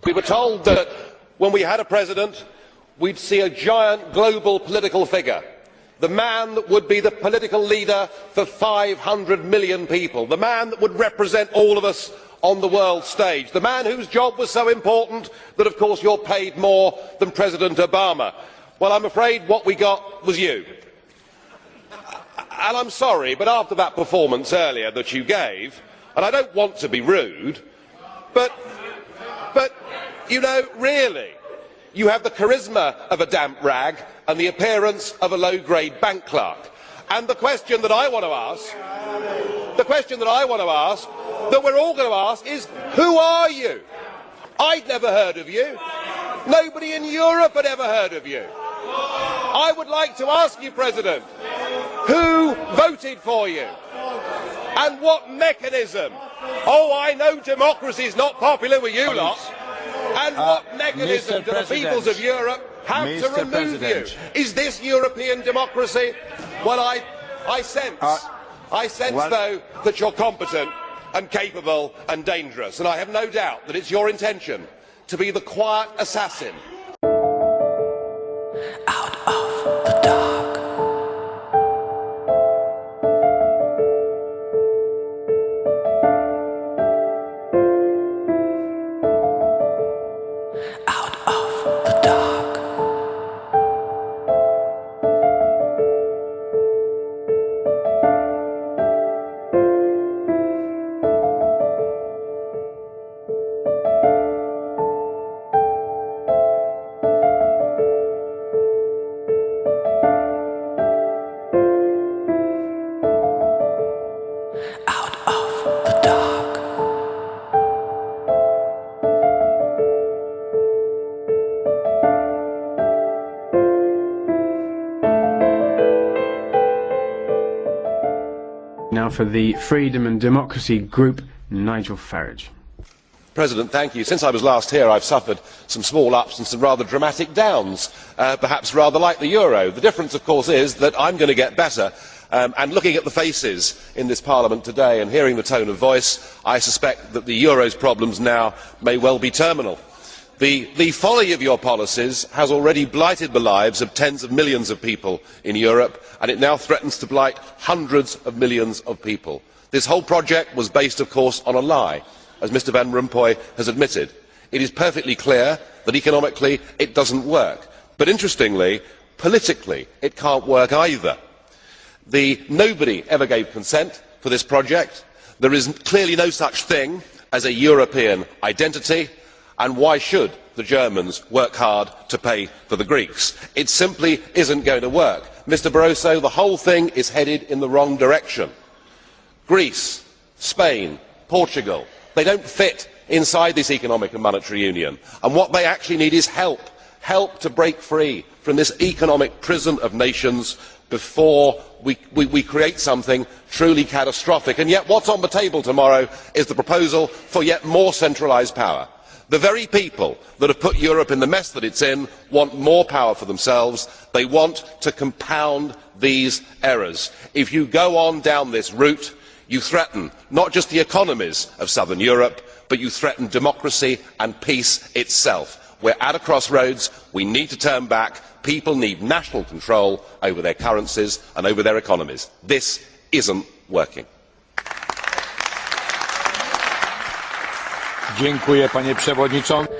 We were told that when we had a president, we'd see a giant global political figure, the man that would be the political leader for 500 million people, the man that would represent all of us on the world stage, the man whose job was so important that of course you're paid more than President Obama. Well, I'm afraid what we got was you. And I'm sorry, but after that performance earlier that you gave, and I don't want to be rude, but you know, really, you have the charisma of a damp rag and the appearance of a low-grade bank clerk. And the question that I want to ask, that we're all going to ask is, who are you? I'd never heard of you. Nobody in Europe had ever heard of you. I would like to ask you, President, who voted for you? And what mechanism? Oh, I know democracy is not popular with you lot. And what mechanism do the peoples of Europe have to remove you? Is this European democracy? Well, I sense, though, that you're competent and capable and dangerous, and I have no doubt that it's your intention to be the quiet assassin. Out of the dark. Out of the dark. Out of the dark. Now for the Freedom and Democracy Group, Nigel Farage. President, thank you. Since I was last here, I've suffered some small ups and some rather dramatic downs, perhaps rather like the euro. The difference, of course, is that I'm going to get better. And looking at the faces in this Parliament today and hearing the tone of voice, I suspect that the euro's problems now may well be terminal. The folly of your policies has already blighted the lives of tens of millions of people in Europe, and it now threatens to blight hundreds of millions of people. This whole project was based, of course, on a lie, as Mr Van Rompuy has admitted. It is perfectly clear that economically it doesn't work. But interestingly, politically it can't work either. Nobody ever gave consent for this project. There is clearly no such thing as a European identity, and why should the Germans work hard to pay for the Greeks? It simply isn't going to work. Mr Barroso, the whole thing is headed in the wrong direction. Greece, Spain, Portugal, they don't fit inside this economic and monetary union, and what they actually need is help to break free from this economic prison of nations before we create something truly catastrophic. And yet what's on the table tomorrow is the proposal for yet more centralised power. The very people that have put Europe in the mess that it's in want more power for themselves. They want to compound these errors. If you go on down this route, you threaten not just the economies of southern Europe, but you threaten democracy and peace itself. We're at a crossroads. We need to turn back. People need national control over their currencies and over their economies. This isn't working. Dziękuję, panie przewodniczący.